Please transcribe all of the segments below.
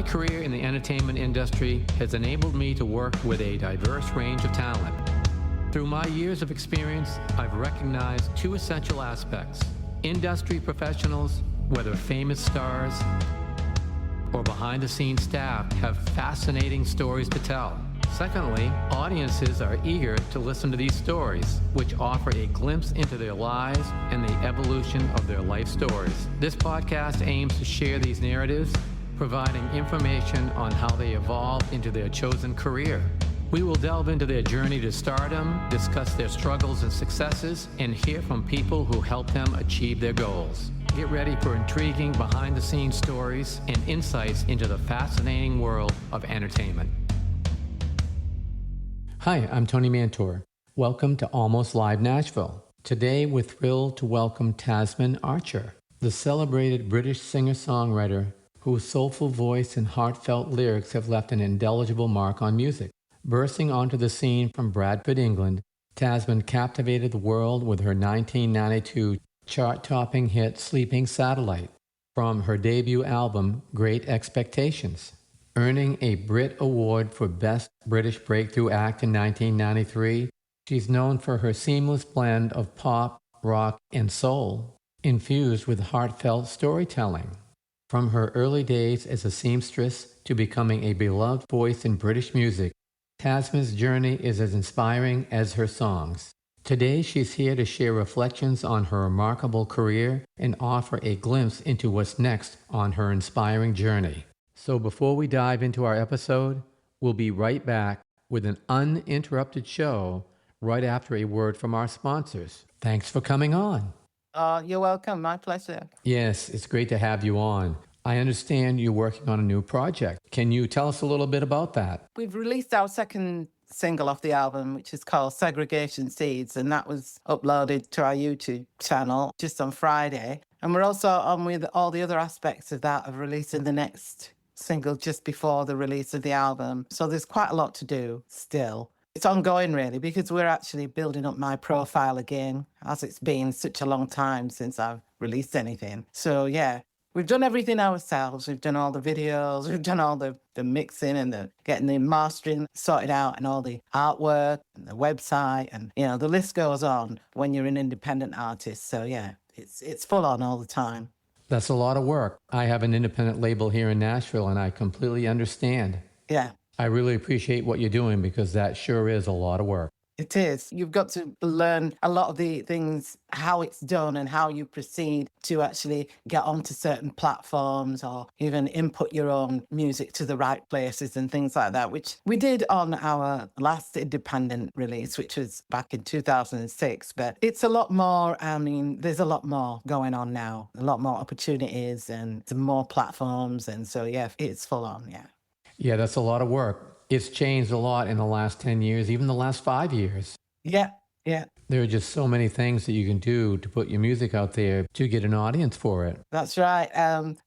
My career in the entertainment industry has enabled me to work with a diverse range of talent. Through my years of experience, I've recognized two essential aspects. Industry professionals, whether famous stars or behind-the-scenes staff, have fascinating stories to tell. Secondly, audiences are eager to listen to these stories, which offer a glimpse into their lives and the evolution of their life stories. This podcast aims to share these narratives, providing information on how they evolved into their chosen career. We will delve into their journey to stardom, discuss their struggles and successes, and hear from people who helped them achieve their goals. Get ready for intriguing behind-the-scenes stories and insights into the fascinating world of entertainment. Hi, I'm Tony Mantor. Welcome to Almost Live Nashville. Today, we're thrilled to welcome Tasman Archer, the celebrated British singer-songwriter whose soulful voice and heartfelt lyrics have left an indelible mark on music. Bursting onto the scene from Bradford, England, Tasman captivated the world with her 1992 chart-topping hit Sleeping Satellite from her debut album Great Expectations. Earning a Brit Award for Best British Breakthrough Act in 1993, she's known for her seamless blend of pop, rock, and soul, infused with heartfelt storytelling. From her early days as a seamstress to becoming a beloved voice in British music, Tasman's journey is as inspiring as her songs. Today, she's here to share reflections on her remarkable career and offer a glimpse into what's next on her inspiring journey. So before we dive into our episode, we'll be right back with an uninterrupted show right after a word from our sponsors. Thanks for coming on. You're welcome. My pleasure. Yes, it's great to have you on. I understand you're working on a new project. Can you tell us a little bit about that? We've released our second single off the album, which is called Segregation Seeds, and that was uploaded to our YouTube channel just on Friday. And we're also on with all the other aspects of that, of releasing the next single just before the release of the album. So there's quite a lot to do still. It's ongoing, really, because we're actually building up my profile again, as it's been such a long time since I've released anything. So, yeah, we've done everything ourselves. We've done all the videos, we've done all the mixing and the getting the mastering sorted out and all the artwork and the website. And, you know, the list goes on when you're an independent artist. So, yeah, it's full on all the time. That's a lot of work. I have an independent label here in Nashville, and I completely understand. Yeah. I really appreciate what you're doing because that sure is a lot of work. It is. You've got to learn a lot of the things, how it's done and how you proceed to actually get onto certain platforms or even input your own music to the right places and things like that, which we did on our last independent release, which was back in 2006. But it's a lot more, I mean, there's a lot more going on now, a lot more opportunities and some more platforms. And so, yeah, it's full on, yeah. Yeah, that's a lot of work. It's changed a lot in the last 10 years, even the last 5 years. Yeah. There are just so many things that you can do to put your music out there to get an audience for it. That's right.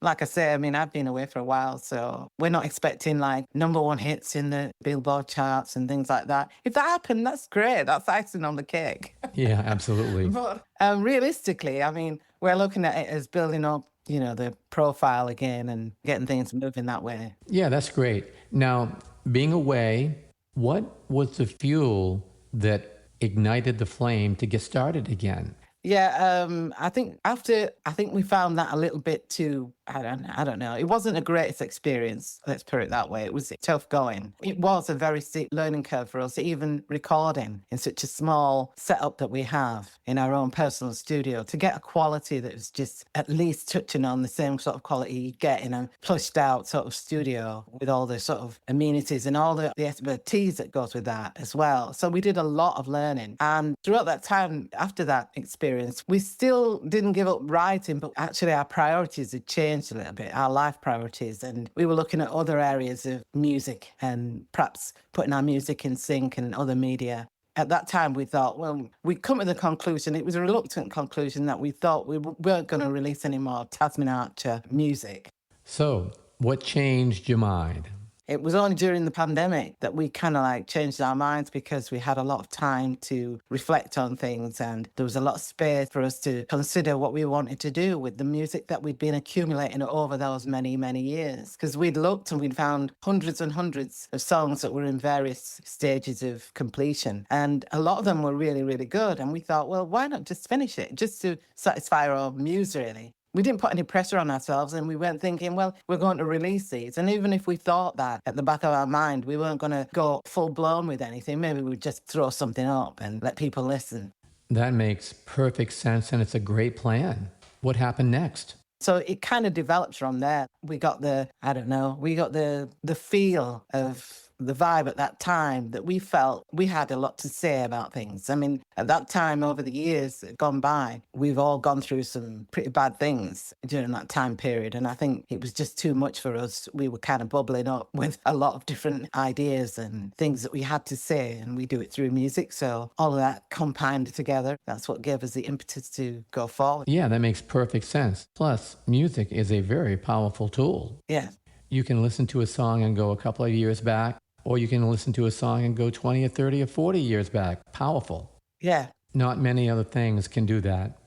Like I say, I mean, I've been away for a while, so we're not expecting like #1 hits in the Billboard charts and things like that. If that happened, that's great. That's icing on the cake. Yeah, absolutely. But realistically, I mean, we're looking at it as building up, you know, the profile again and getting things moving that way. Yeah, that's great. Now, being away, what was the fuel that ignited the flame to get started again? Yeah, I think we found that a little bit too, I don't know. It wasn't the greatest experience, let's put it that way. It was tough going. It was a very steep learning curve for us, even recording in such a small setup that we have in our own personal studio, to get a quality that was just at least touching on the same sort of quality you get in a plushed out sort of studio with all the sort of amenities and all the expertise that goes with that as well. So we did a lot of learning. And throughout that time, after that experience, we still didn't give up writing, but actually our priorities had changed a little bit, our life priorities. And we were looking at other areas of music and perhaps putting our music in sync and other media. At that time, we thought, well, we'd come to the conclusion, it was a reluctant conclusion, that we thought we weren't going to release any more Tasman Archer music. So, what changed your mind? It was only during the pandemic that we kind of like changed our minds because we had a lot of time to reflect on things, and there was a lot of space for us to consider what we wanted to do with the music that we'd been accumulating over those many, many years. Because we'd looked and we'd found hundreds and hundreds of songs that were in various stages of completion. And a lot of them were really, really good. And we thought, well, why not just finish it just to satisfy our muse, really? We didn't put any pressure on ourselves, and we weren't thinking, well, we're going to release these. And even if we thought that at the back of our mind, we weren't going to go full blown with anything. Maybe we'd just throw something up and let people listen. That makes perfect sense, and it's a great plan. What happened next? So it kind of developed from there. We got the, I don't know, we got the feel of the vibe at that time that we felt we had a lot to say about things. I mean, at that time, over the years that have gone by, we've all gone through some pretty bad things during that time period. And I think it was just too much for us. We were kind of bubbling up with a lot of different ideas and things that we had to say, and we do it through music. So all of that combined together, that's what gave us the impetus to go forward. Yeah, that makes perfect sense. Plus, music is a very powerful tool. Yeah. You can listen to a song and go a couple of years back, or you can listen to a song and go 20 or 30 or 40 years back. Powerful. Yeah. Not many other things can do that.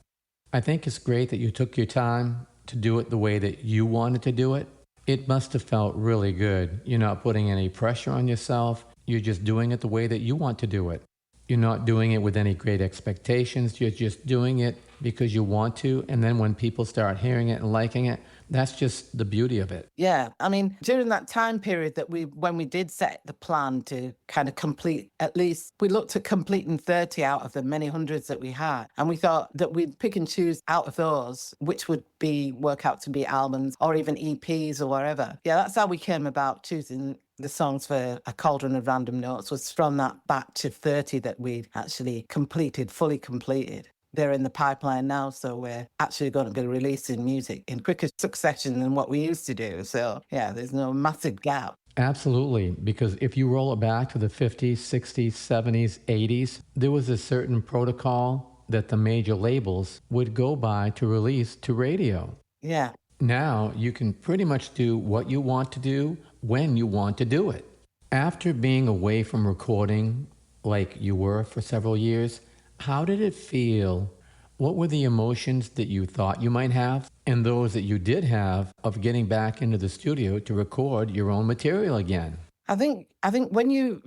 I think it's great that you took your time to do it the way that you wanted to do it. It must have felt really good. You're not putting any pressure on yourself. You're just doing it the way that you want to do it. You're not doing it with any great expectations. You're just doing it because you want to. And then when people start hearing it and liking it, that's just the beauty of it. Yeah. I mean, during that time period that when we did set the plan to kind of complete, at least we looked at completing 30 out of the many hundreds that we had. And we thought that we'd pick and choose out of those, which would work out to be albums or even EPs or wherever. Yeah, that's how we came about choosing the songs for A Cauldron of Random Notes, was from that batch of 30 that we'd actually fully completed. They're in the pipeline now, so we're actually going to be releasing music in quicker succession than what we used to do. So, yeah, there's no massive gap. Absolutely, because if you roll it back to the 50s, 60s, 70s, 80s, there was a certain protocol that the major labels would go by to release to radio. Yeah. Now you can pretty much do what you want to do when you want to do it. After being away from recording like you were for several years, how did it feel? What were the emotions that you thought you might have and those that you did have of getting back into the studio to record your own material again? I think when you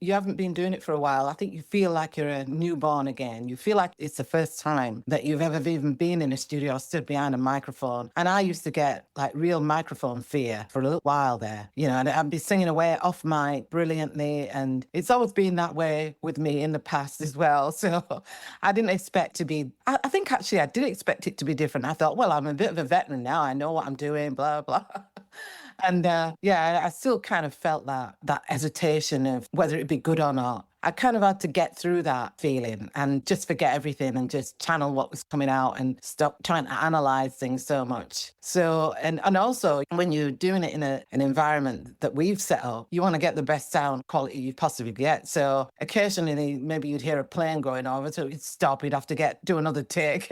haven't been doing it for a while, I think you feel like you're a newborn again. You feel like it's the first time that you've ever even been in a studio or stood behind a microphone. And I used to get like real microphone fear for a little while there, and I'd be singing away off mic brilliantly. And it's always been that way with me in the past as well. So I didn't expect to be, I think actually I did expect it to be different. I thought, well, I'm a bit of a veteran now. I know what I'm doing, blah, blah. And I still kind of felt that hesitation of whether it'd be good or not. I kind of had to get through that feeling and just forget everything and just channel what was coming out and stop trying to analyze things so much. So, and also when you're doing it in an environment that we've set up, you want to get the best sound quality you possibly get. So occasionally maybe you'd hear a plane going over, so you'd stop, you'd have to do another take.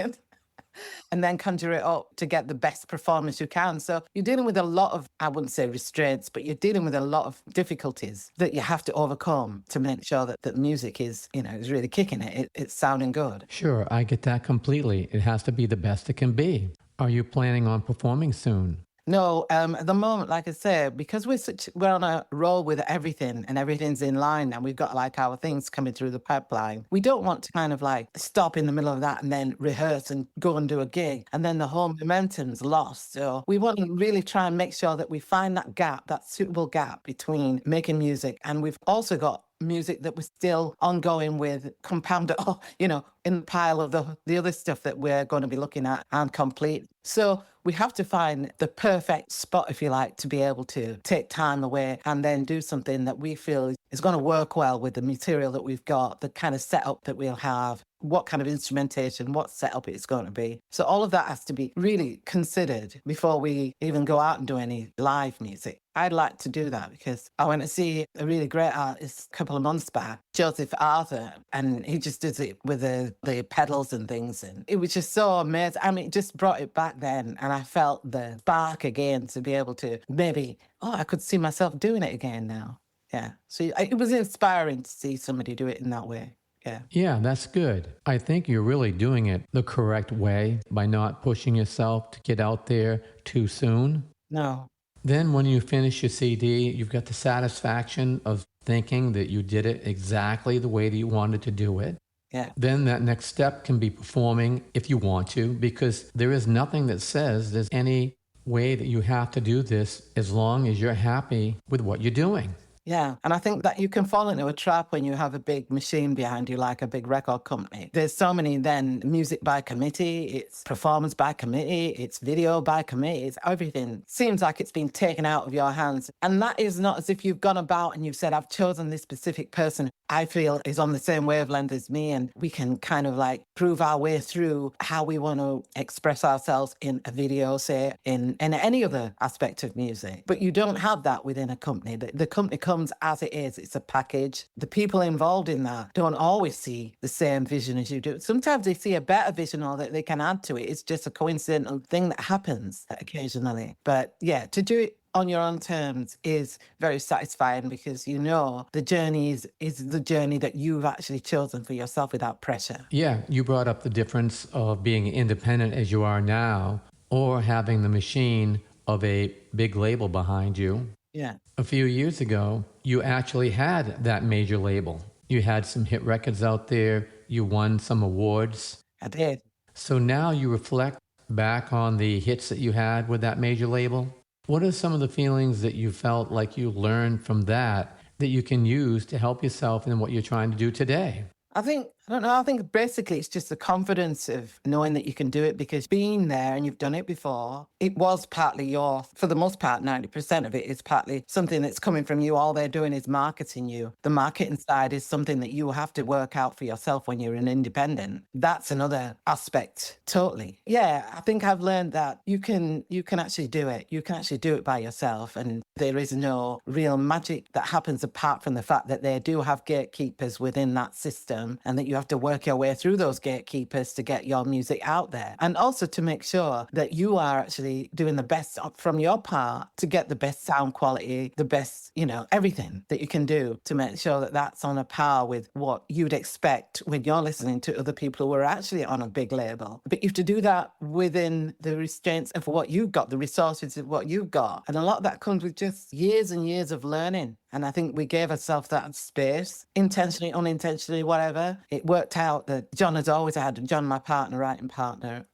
And then conjure it up to get the best performance you can. So you're dealing with a lot of, I wouldn't say restraints, but you're dealing with a lot of difficulties that you have to overcome to make sure that the music is really kicking it. It's sounding good. Sure, I get that completely. It has to be the best it can be. Are you planning on performing soon? No, at the moment, like I said, because we're on a roll with everything and everything's in line and we've got like our things coming through the pipeline. We don't want to kind of like stop in the middle of that and then rehearse and go and do a gig and then the whole momentum's lost. So we want to really try and make sure that we find that gap, that suitable gap between making music, and we've also got music that was still ongoing with Compounder, in the pile of the other stuff that we're going to be looking at and complete. So we have to find the perfect spot, if you like, to be able to take time away and then do something that we feel is going to work well with the material that we've got, the kind of setup that we'll have, what kind of instrumentation, what setup it's going to be. So all of that has to be really considered before we even go out and do any live music. I'd like to do that because I went to see a really great artist a couple of months back, Joseph Arthur, and he just does it with the pedals and things. And it was just so amazing. I mean, it just brought it back then. And I felt the spark again to be able to maybe, oh, I could see myself doing it again now. Yeah. So it was inspiring to see somebody do it in that way. Yeah. Yeah, that's good. I think you're really doing it the correct way by not pushing yourself to get out there too soon. No. Then when you finish your CD, you've got the satisfaction of thinking that you did it exactly the way that you wanted to do it. Yeah. Then that next step can be performing if you want to, because there is nothing that says there's any way that you have to do this as long as you're happy with what you're doing. Yeah. And I think that you can fall into a trap when you have a big machine behind you, like a big record company. There's so many then music by committee, it's performance by committee, it's video by committee, it's everything. Seems like it's been taken out of your hands. And that is not as if you've gone about and you've said, I've chosen this specific person I feel is on the same wavelength as me, and we can kind of like prove our way through how we want to express ourselves in a video, say, in any other aspect of music. But you don't have that within a company. The company comes as it is. It's a package. The people involved in that don't always see the same vision as you do. Sometimes they see a better vision or that they can add to it. It's just a coincidental thing that happens occasionally. But yeah, to do it on your own terms is very satisfying because you know the journey is the journey that you've actually chosen for yourself without pressure. Yeah, you brought up the difference of being independent as you are now or having the machine of a big label behind you. Yeah. A few years ago, you actually had that major label. You had some hit records out there. You won some awards. I did. So now you reflect back on the hits that you had with that major label. What are some of the feelings that you felt like you learned from that you can use to help yourself in what you're trying to do today? I don't know. I think basically it's just the confidence of knowing that you can do it because being there and you've done it before, it was partly for the most part, 90% of it is partly something that's coming from you. All they're doing is marketing you. The marketing side is something that you have to work out for yourself when you're an independent. That's another aspect, totally. Yeah, I think I've learned that you can actually do it. You can actually do it by yourself. And there is no real magic that happens apart from the fact that they do have gatekeepers within that system and that you have to work your way through those gatekeepers to get your music out there. And also to make sure that you are actually doing the best from your part to get the best sound quality, the best, everything that you can do to make sure that that's on a par with what you'd expect when you're listening to other people who are actually on a big label. But you have to do that within the restraints of what you've got, the resources of what you've got. And a lot of that comes with just years and years of learning. And I think we gave ourselves that space, intentionally, unintentionally, whatever. It worked out that John, my partner, writing partner,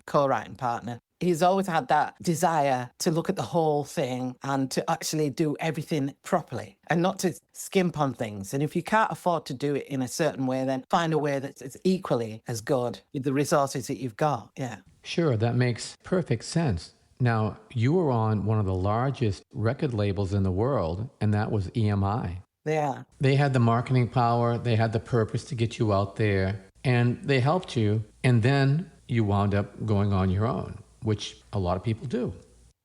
co-writing partner, he's always had that desire to look at the whole thing and to actually do everything properly and not to skimp on things. And if you can't afford to do it in a certain way, then find a way that's equally as good with the resources that you've got. Yeah. Sure, that makes perfect sense. Now, you were on one of the largest record labels in the world, and that was EMI. Yeah. They had the marketing power, they had the purpose to get you out there, and they helped you. And then you wound up going on your own, which a lot of people do.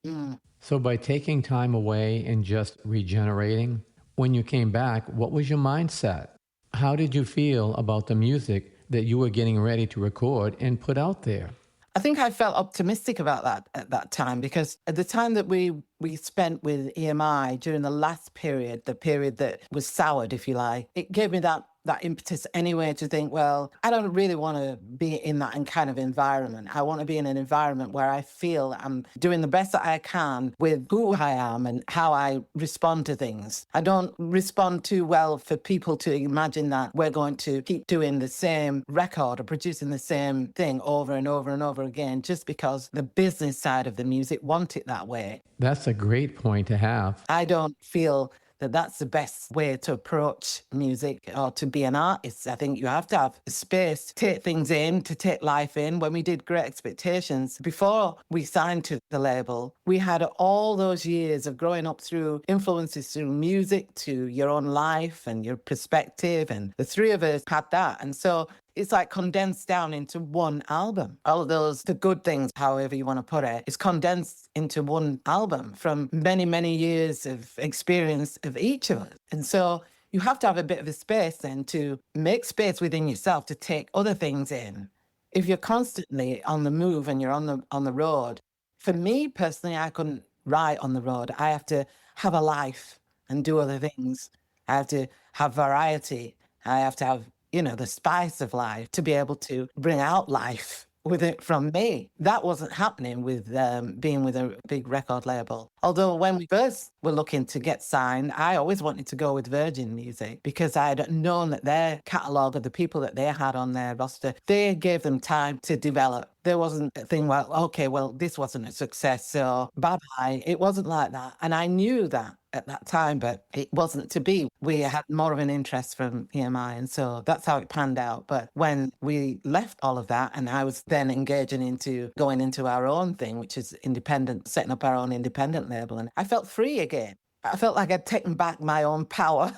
Mm. So by taking time away and just regenerating, when you came back, what was your mindset? How did you feel about the music that you were getting ready to record and put out there? I think I felt optimistic about that at that time because at the time that we spent with EMI during the last period, the period that was soured, if you like, it gave me that impetus anyway to think, well, I don't really want to be in that kind of environment. I want to be in an environment where I feel I'm doing the best that I can with who I am and how I respond to things. I don't respond too well for people to imagine that we're going to keep doing the same record or producing the same thing over and over and over again just because the business side of the music want it that way. That's a great point to have. I don't feel that that's the best way to approach music or to be an artist. I think you have to have space to take things in, to take life in. When we did Great Expectations, before we signed to the label, we had all those years of growing up through influences through music to your own life and your perspective. And the three of us had that. And so It's like condensed down into one album. All of those, the good things, however you want to put it, is condensed into one album from many, many years of experience of each of us. And so you have to have a bit of a space then to make space within yourself to take other things in. If you're constantly on the move and you're on the road, for me personally, I couldn't write on the road. I have to have a life and do other things. I have to have variety. I have to have, the spice of life to be able to bring out life with it from me. That wasn't happening with being with a big record label. Although when we first were looking to get signed, I always wanted to go with Virgin Music because I had known that their catalogue of the people that they had on their roster, they gave them time to develop. There wasn't a thing, well, okay, well, this wasn't a success, so bye-bye. It wasn't like that. And I knew that at that time, but it wasn't to be. We had more of an interest from EMI, and so that's how it panned out. But when we left all of that, and I was then engaging into going into our own thing, which is independent, setting up our own independent label, and I felt free again. I felt like I'd taken back my own power.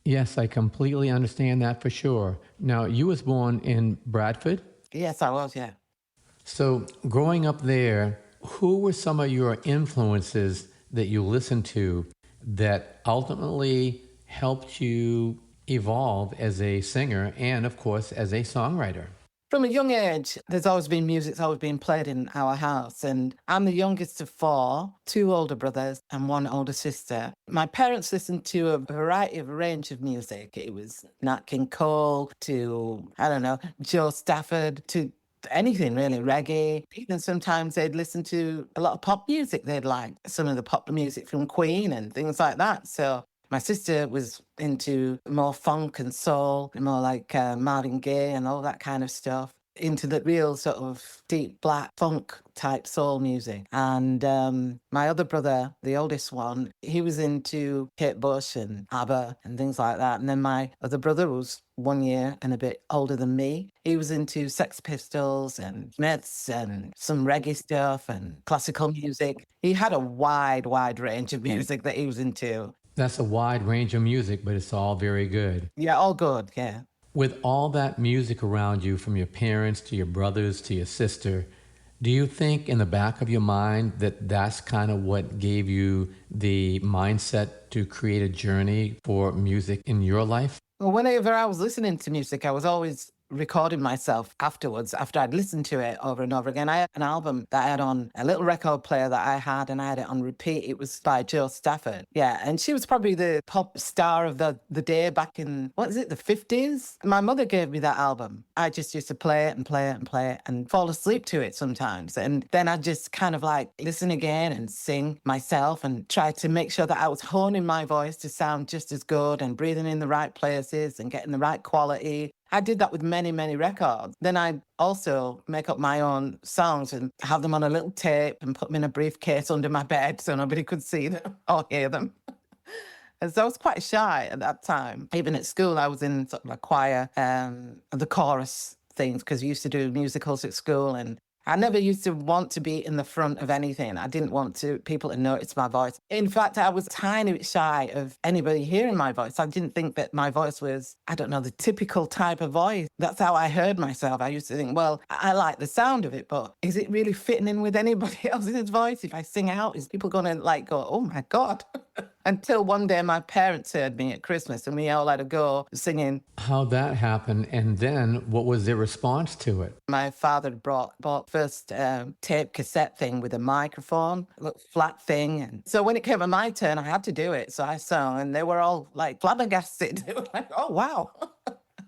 Yes, I completely understand that for sure. Now, you was born in Bradford. Yes, I was, yeah. So, growing up there, who were some of your influences that you listened to that ultimately helped you evolve as a singer and, of course, as a songwriter? From a young age, there's always been music that's always been played in our house. And I'm the youngest of four, two older brothers and one older sister. My parents listened to a variety of range of music. It was Nat King Cole to, I don't know, Joe Stafford to anything really, reggae. Even sometimes they'd listen to a lot of pop music they'd like, some of the pop music from Queen and things like that. So my sister was into more funk and soul, more like Marvin Gaye and all that kind of stuff, into the real sort of deep black funk type soul music. And my other brother, the oldest one, he was into Kate Bush and ABBA and things like that. And then my other brother was 1 year and a bit older than me. He was into Sex Pistols and Smiths and some reggae stuff and classical music. He had a wide range of music that he was into. That's a wide range of music, but it's all very good. Yeah, all good, yeah. With all that music around you, from your parents to your brothers to your sister, do you think in the back of your mind that that's kind of what gave you the mindset to create a journey for music in your life? Well, whenever I was listening to music, I was always recording myself afterwards, after I'd listened to it over and over again. I had an album that I had on a little record player that I had, and I had it on repeat. It was by Joe Stafford. Yeah, and she was probably the pop star of the day back in, what is it, the 50s? My mother gave me that album. I just used to play it and play it and play it and fall asleep to it sometimes. And then I'd just kind of like listen again and sing myself and try to make sure that I was honing my voice to sound just as good and breathing in the right places and getting the right quality. I did that with many, many records. Then I'd also make up my own songs and have them on a little tape and put them in a briefcase under my bed so nobody could see them or hear them. And so I was quite shy at that time. Even at school, I was in sort of a choir, the chorus things, because we used to do musicals at school, and I never used to want to be in the front of anything. I didn't want people to notice my voice. In fact, I was a tiny bit shy of anybody hearing my voice. I didn't think that my voice was, I don't know, the typical type of voice. That's how I heard myself. I used to think, well, I like the sound of it, but is it really fitting in with anybody else's voice? If I sing out, is people going to like go, oh my God? Until one day my parents heard me at Christmas and we all had a go singing. How'd that happen? And then what was their response to it? My father bought first tape cassette thing with a microphone, a little flat thing. And so when it came to my turn, I had to do it. So I sung and they were all like flabbergasted. They were like, oh, wow.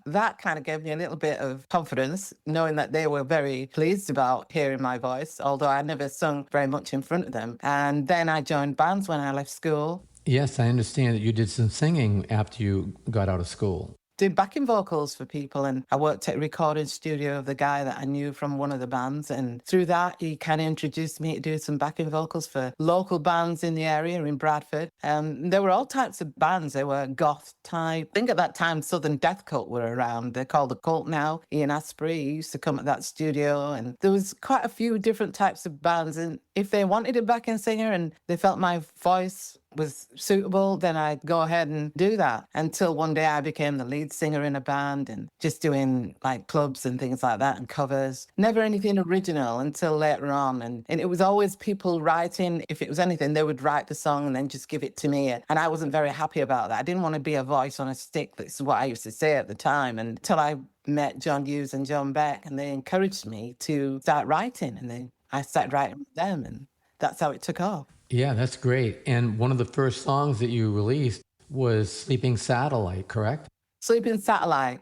That kind of gave me a little bit of confidence, knowing that they were very pleased about hearing my voice, although I never sung very much in front of them. And then I joined bands when I left school. Yes, I understand that you did some singing after you got out of school. Did backing vocals for people, and I worked at a recording studio of the guy that I knew from one of the bands, and through that he kind of introduced me to do some backing vocals for local bands in the area in Bradford. There were all types of bands. They were goth type. I think at that time Southern Death Cult were around. They're called the Cult now. Ian Asprey used to come at that studio, and there was quite a few different types of bands, and If they wanted a backing singer and they felt my voice was suitable, then I'd go ahead and do that. Until one day I became the lead singer in a band and just doing like clubs and things like that and covers. Never anything original until later on. And it was always people writing. If it was anything, they would write the song and then just give it to me. And I wasn't very happy about that. I didn't want to be a voice on a stick. That's what I used to say at the time. And until I met John Hughes and John Beck, and they encouraged me to start writing. And then I started writing with them, and that's how it took off. Yeah, that's great. And one of the first songs that you released was Sleeping Satellite, correct? Sleeping Satellite.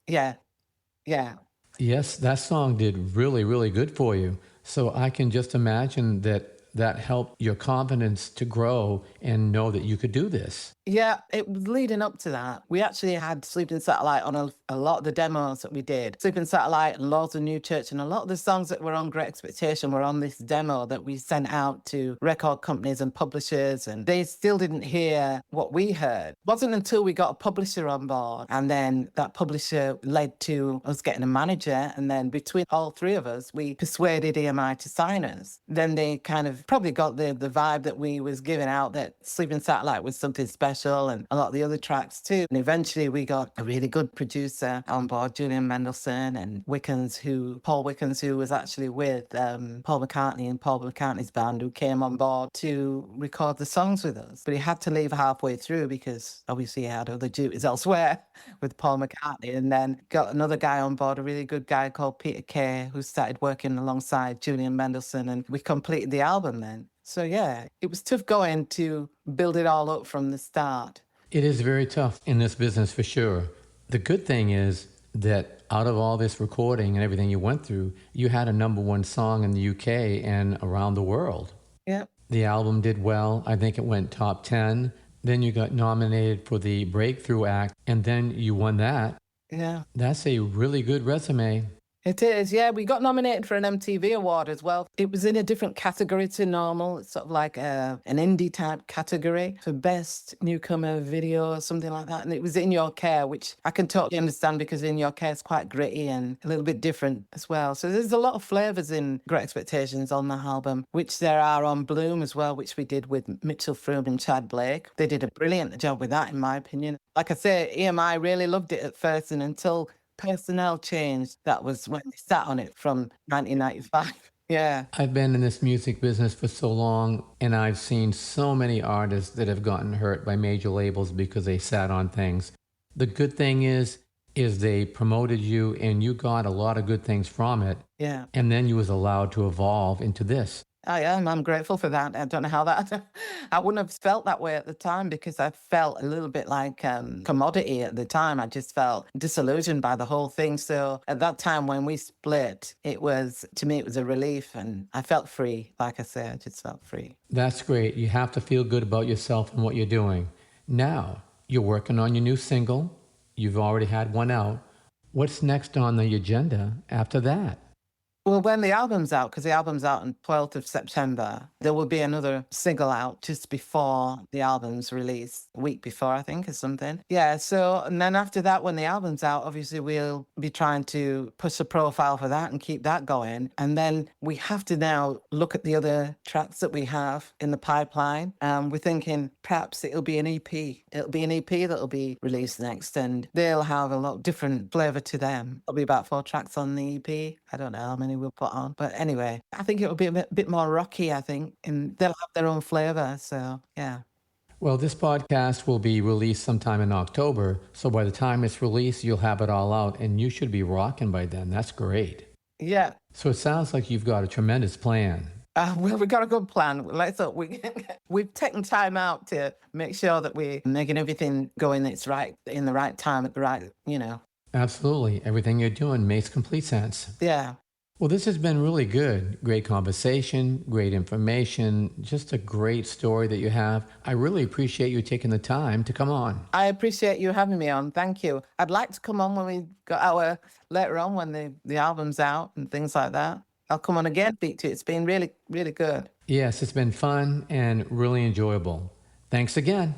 Yeah. Yeah. Yes, that song did really, really good for you. So I can just imagine that that helped your confidence to grow and know that you could do this. Yeah, it was leading up to that. We actually had Sleeping Satellite on a lot of the demos that we did. Sleeping Satellite and Lords of New Church, and a lot of the songs that were on Great Expectation were on this demo that we sent out to record companies and publishers, and they still didn't hear what we heard. It wasn't until we got a publisher on board, and then that publisher led to us getting a manager, and then between all three of us, we persuaded EMI to sign us. Then they kind of probably got the vibe that we was giving out, that Sleeping Satellite was something special, and a lot of the other tracks too. And eventually we got a really good producer on board, Julian Mendelssohn, and Paul Wickens, who was actually with Paul McCartney and Paul McCartney's band, who came on board to record the songs with us. But he had to leave halfway through because obviously he had other duties elsewhere with Paul McCartney. And then got another guy on board, a really good guy called Peter Kay, who started working alongside Julian Mendelssohn, and we completed the album then. So yeah, it was tough going to build it all up from the start. It is very tough in this business for sure. The good thing is that out of all this recording and everything you went through, you had a #1 song in the UK and around the world. Yeah. The album did well. I think it went top 10. Then you got nominated for the Breakthrough Act, and then you won that. Yeah. That's a really good resume. It is, yeah. We got nominated for an MTV award as well. It was in a different category to normal. It's sort of like an indie type category for best newcomer video or something like that. And it was In Your Care, which I can totally understand because In Your Care is quite gritty and a little bit different as well. So there's a lot of flavours in Great Expectations on that album, which there are on Bloom as well, which we did with Mitchell Froome and Chad Blake. They did a brilliant job with that, in my opinion. Like I say, EMI really loved it at first, and until personnel changed, that was when they sat on it from 1995. Yeah. I've been in this music business for so long, and I've seen so many artists that have gotten hurt by major labels because they sat on things. The good thing is they promoted you, and you got a lot of good things from it. Yeah. And then you was allowed to evolve into this. I am. I'm grateful for that. I don't know how that... I wouldn't have felt that way at the time because I felt a little bit like commodity at the time. I just felt disillusioned by the whole thing. So at that time when we split, to me, it was a relief, and I felt free. Like I said, I just felt free. That's great. You have to feel good about yourself and what you're doing. Now, you're working on your new single. You've already had one out. What's next on the agenda after that? Well, when the album's out, because the album's out on 12th of September, there will be another single out just before the album's released, a week before, I think, or something. Yeah, so, and then after that, when the album's out, obviously we'll be trying to push a profile for that and keep that going. And then we have to now look at the other tracks that we have in the pipeline. We're thinking perhaps it'll be an EP. It'll be an EP that'll be released next, and they'll have a lot different flavour to them. There'll be about 4 tracks on the EP. I don't know how many we'll put on. But anyway, I think it'll be a bit more rocky, I think, and they'll have their own flavour. So, yeah. Well, this podcast will be released sometime in October. So by the time it's released, you'll have it all out, and you should be rocking by then. That's great. Yeah. So it sounds like you've got a tremendous plan. Well, we got a good plan. Let's hope we've taken time out to make sure that we're making everything going that's right in the right time at the right, Absolutely. Everything you're doing makes complete sense. Yeah. Well, this has been really good. Great conversation, great information, just a great story that you have. I really appreciate you taking the time to come on. I appreciate you having me on. Thank you. I'd like to come on when we got later on when the album's out and things like that. I'll come on again, speak to you. It's been really, really good. Yes, it's been fun and really enjoyable. Thanks again.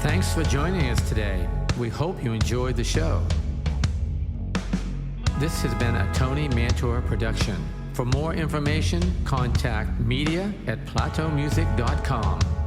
Thanks for joining us today. We hope you enjoyed the show. This has been a Tony Mantor production. For more information, contact media@plateaumusic.com.